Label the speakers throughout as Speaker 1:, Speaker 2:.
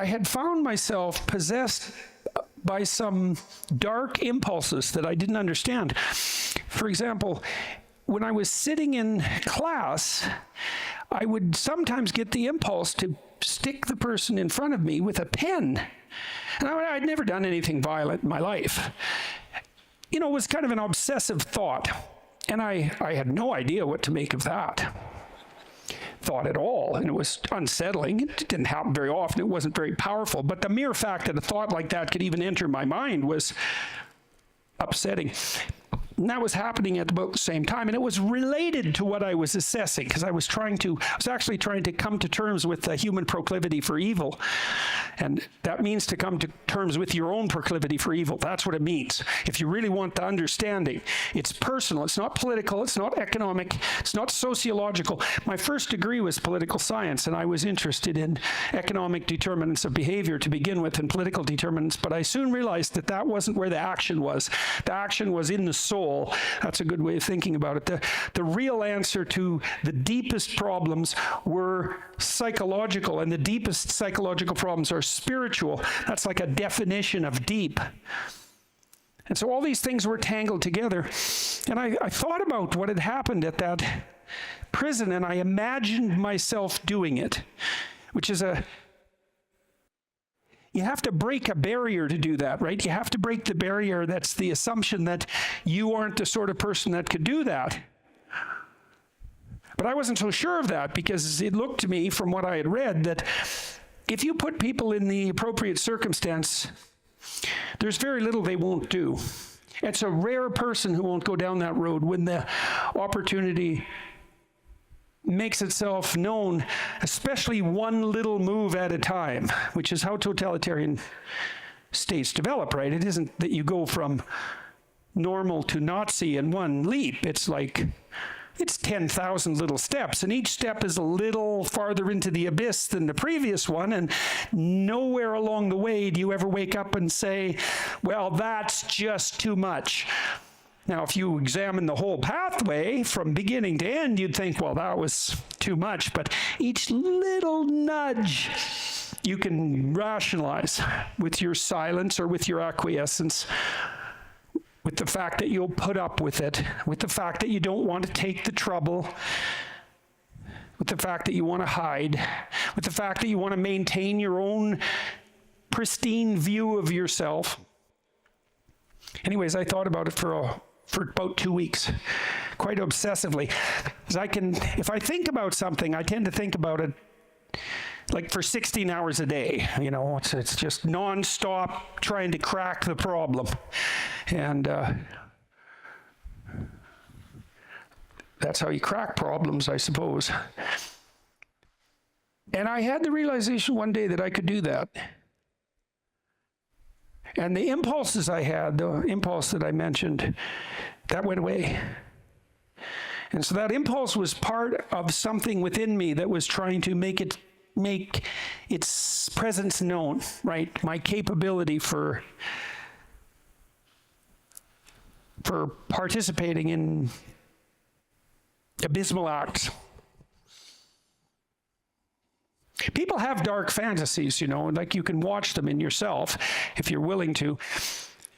Speaker 1: I had found myself possessed by some dark impulses that I didn't understand. For example, when I was sitting in class, I would sometimes get the impulse to stick the person in front of me with a pen. And I'd never done anything violent in my life. You know, it was kind of an obsessive thought. And I had no idea what to make of that thought at all. And it was unsettling. It didn't happen very often. It wasn't very powerful. But the mere fact that a thought like that could even enter my mind was upsetting. And that was happening at about the same time. And it was related to what I was assessing, because I was actually trying to come to terms with the human proclivity for evil. And that means to come to terms with your own proclivity for evil. That's what it means. If you really want the understanding, it's personal. It's not political. It's not economic. It's not sociological. My first degree was political science, and I was interested in economic determinants of behavior to begin with and political determinants. But I soon realized that that wasn't where the action was. The action was in the soul. That's a good way of thinking about it. The real answer to the deepest problems were psychological, and the deepest psychological problems are spiritual. That's like a definition of deep. And so all these things were tangled together. And I thought about what had happened at that prison, and I imagined myself doing it, which is you have to break a barrier to do that, right? You have to break the barrier. That's the assumption that you aren't the sort of person that could do that. But I wasn't so sure of that, because it looked to me from what I had read that if you put people in the appropriate circumstance, there's very little they won't do. It's a rare person who won't go down that road when the opportunity makes itself known, especially one little move at a time, which is how totalitarian states develop, right? It isn't that you go from normal to Nazi in one leap. It's 10,000 little steps, and each step is a little farther into the abyss than the previous one, and nowhere along the way do you ever wake up and say, well, that's just too much. Now, if you examine the whole pathway from beginning to end, you'd think, well, that was too much. But each little nudge you can rationalize with your silence or with your acquiescence, with the fact that you'll put up with it, with the fact that you don't want to take the trouble, with the fact that you want to hide, with the fact that you want to maintain your own pristine view of yourself. Anyways, I thought about it for about 2 weeks, quite obsessively. If I think about something, I tend to think about it like for 16 hours a day. You know, it's just nonstop trying to crack the problem. And that's how you crack problems, I suppose. And I had the realization one day that I could do that. And the impulses I had, the impulse that I mentioned, that went away. And so that impulse was part of something within me that was trying to make its presence known, right? My capability for participating in abysmal acts. People have dark fantasies, you know, like you can watch them in yourself if you're willing to.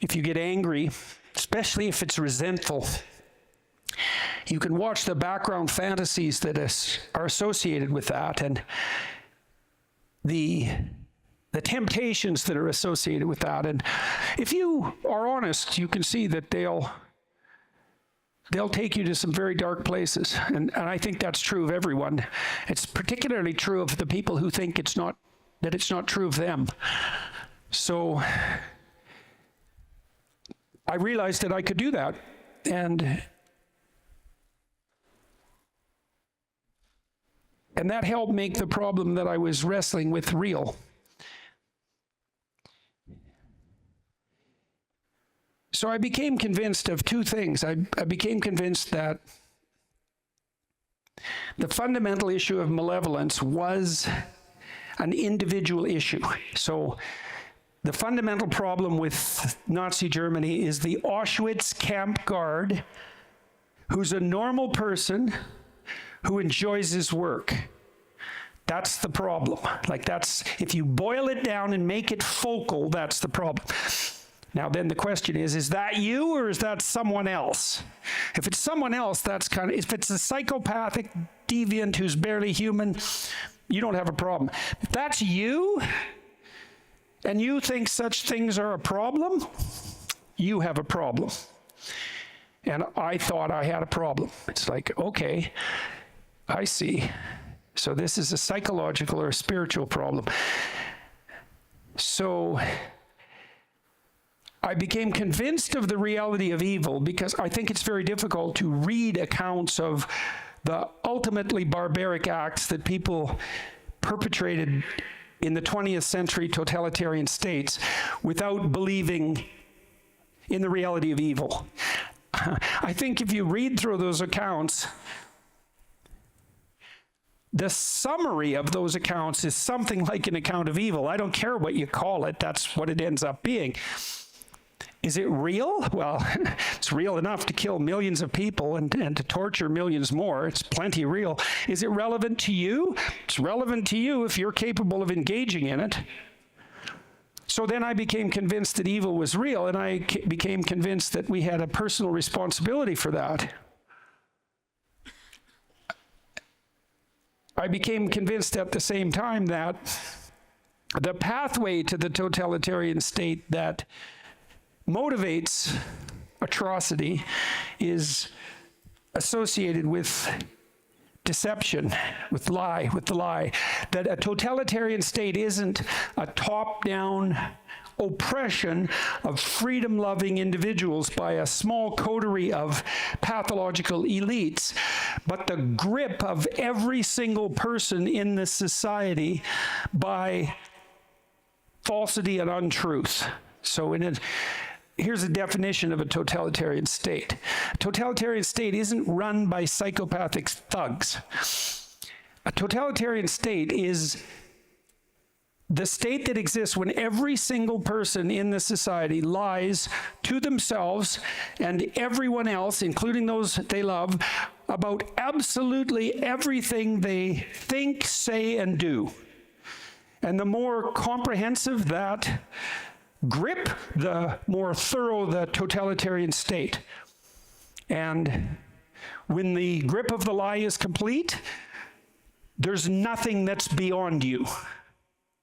Speaker 1: If you get angry, especially if it's resentful, you can watch the background fantasies that are associated with that, and the temptations that are associated with that. And if you are honest, you can see that they'll take you to some very dark places. And I think that's true of everyone. It's particularly true of the people who think it's not true of them. So I realized that I could do that. And that helped make the problem that I was wrestling with real. So I became convinced of two things. I became convinced that the fundamental issue of malevolence was an individual issue. So the fundamental problem with Nazi Germany is the Auschwitz camp guard, who's a normal person who enjoys his work. That's the problem. Like that's, if you boil it down and make it focal, that's the problem. Now then the question is that you or is that someone else? If it's someone else, that's kind of, if it's a psychopathic deviant who's barely human, you don't have a problem. If that's you, and you think such things are a problem, you have a problem. And I thought I had a problem. It's like, okay, I see. So this is a psychological or a spiritual problem. So I became convinced of the reality of evil because I think it's very difficult to read accounts of the ultimately barbaric acts that people perpetrated in the 20th century totalitarian states without believing in the reality of evil. I think if you read through those accounts, the summary of those accounts is something like an account of evil. I don't care what you call it, that's what it ends up being. Is it real? Well, it's real enough to kill millions of people and to torture millions more. It's plenty real. Is it relevant to you? It's relevant to you if you're capable of engaging in it. So then I became convinced that evil was real, and I became convinced that we had a personal responsibility for that. I became convinced at the same time that the pathway to the totalitarian state that motivates atrocity is associated with deception, with the lie, that a totalitarian state isn't a top-down oppression of freedom-loving individuals by a small coterie of pathological elites, but the grip of every single person in this society by falsity and untruth. So here's a definition of a totalitarian state. A totalitarian state isn't run by psychopathic thugs. A totalitarian state is the state that exists when every single person in the society lies to themselves and everyone else, including those they love, about absolutely everything they think, say, and do. And the more comprehensive that grip, the more thorough the totalitarian state. And when the grip of the lie is complete, there's nothing that's beyond you.